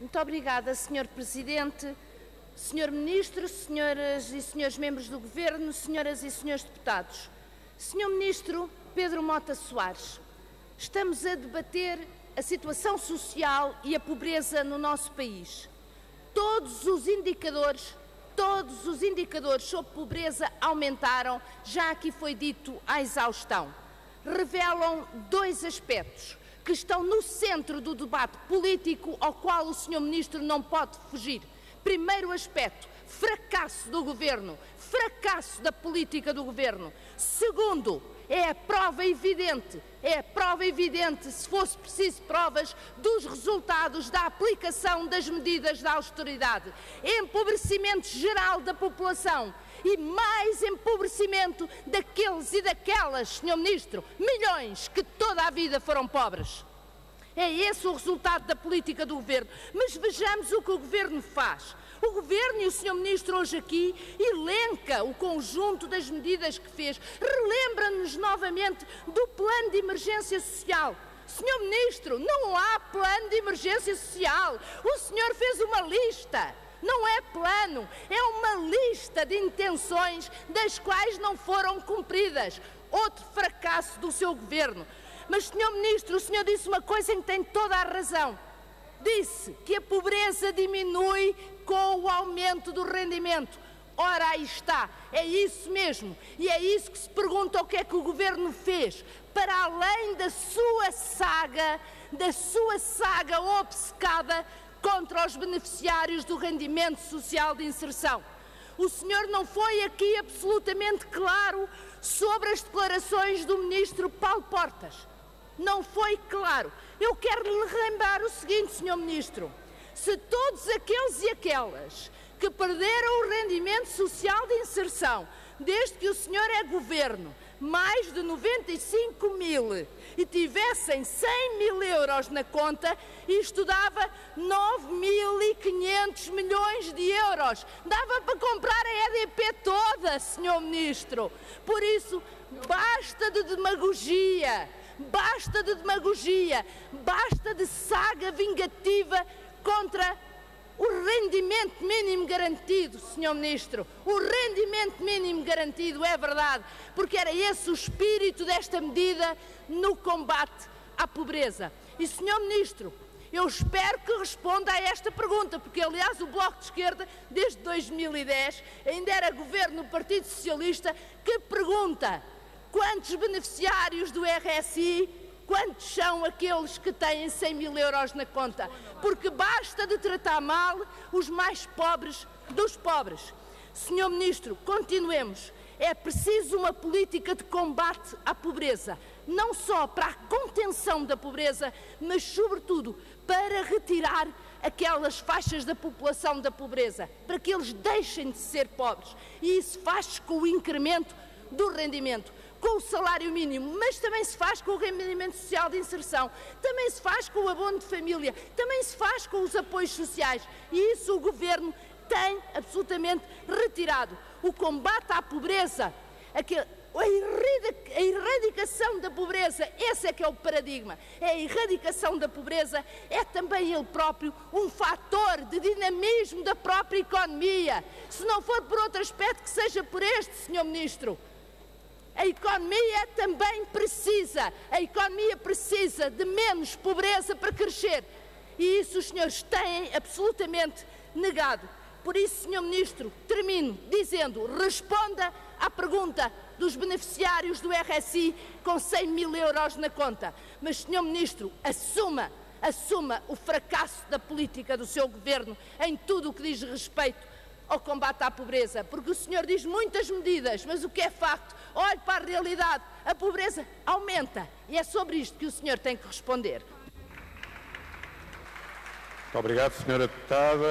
Muito obrigada, Sr. Presidente, Sr. Ministro, Senhoras e Senhores Membros do Governo, Senhoras e Senhores Deputados. Sr. Ministro Pedro Mota Soares, estamos a debater a situação social e a pobreza no nosso país. Todos os indicadores sobre pobreza aumentaram, já aqui foi dito à exaustão. Revelam dois aspectos que estão no centro do debate político ao qual o Sr. Ministro não pode fugir. Primeiro aspecto, fracasso do Governo, fracasso da política do Governo. Segundo, é a prova evidente, se fosse preciso provas, dos resultados da aplicação das medidas da austeridade. Empobrecimento geral da população e mais empobrecimento daqueles e daquelas, Sr. Ministro, milhões que toda a vida foram pobres. É esse o resultado da política do Governo. Mas vejamos o que o Governo faz. O Governo e o Sr. Ministro hoje aqui elenca o conjunto das medidas que fez. Relembra-nos novamente do plano de emergência social. Sr. Ministro, não há plano de emergência social. O senhor fez uma lista. Não é plano, é uma lista de intenções das quais não foram cumpridas. Outro fracasso do seu Governo. Mas, Sr. Ministro, o senhor disse uma coisa em que tem toda a razão. Disse que a pobreza diminui com o aumento do rendimento. Ora, aí está, é isso mesmo. E é isso que se pergunta o que é que o Governo fez, para além da sua saga obcecada contra os beneficiários do rendimento social de inserção. O senhor não foi aqui absolutamente claro sobre as declarações do Ministro Paulo Portas. Não foi claro. Eu quero lhe lembrar o seguinte, Sr. Ministro. Se todos aqueles e aquelas que perderam o rendimento social de inserção, desde que o senhor é Governo, mais de 95 mil, e tivessem 100 mil euros na conta, isto dava 9.500 milhões de euros. Dava para comprar a EDP toda, Sr. Ministro. Por isso, basta de demagogia, basta de saga vingativa contra o rendimento mínimo garantido, Sr. Ministro. O rendimento mínimo garantido, é verdade, porque era esse o espírito desta medida no combate à pobreza. E, Sr. Ministro, eu espero que responda a esta pergunta, porque, aliás, o Bloco de Esquerda, desde 2010, ainda era Governo do Partido Socialista, que pergunta quantos beneficiários do RSI, quantos são aqueles que têm 100 mil euros na conta? Porque basta de tratar mal os mais pobres dos pobres. Senhor Ministro, continuemos. É preciso uma política de combate à pobreza, não só para a contenção da pobreza, mas, sobretudo, para retirar aquelas faixas da população da pobreza, para que eles deixem de ser pobres. E isso faz com o incremento do rendimento, com o salário mínimo, mas também se faz com o rendimento social de inserção, também se faz com o abono de família, também se faz com os apoios sociais. E isso o Governo tem absolutamente retirado. O combate à pobreza, a erradicação da pobreza, esse é que é o paradigma. A erradicação da pobreza é também ele próprio um fator de dinamismo da própria economia. Se não for por outro aspecto, que seja por este, Sr. Ministro. A economia também precisa de menos pobreza para crescer. E isso os senhores têm absolutamente negado. Por isso, Sr. Ministro, termino dizendo, responda à pergunta dos beneficiários do RSI com 100 mil euros na conta. Mas, Sr. Ministro, assuma o fracasso da política do seu Governo em tudo o que diz respeito ao combate à pobreza, porque o senhor diz muitas medidas, mas o que é facto, olhe para a realidade, a pobreza aumenta, e é sobre isto que o senhor tem que responder. Muito obrigado, Sra. Deputada.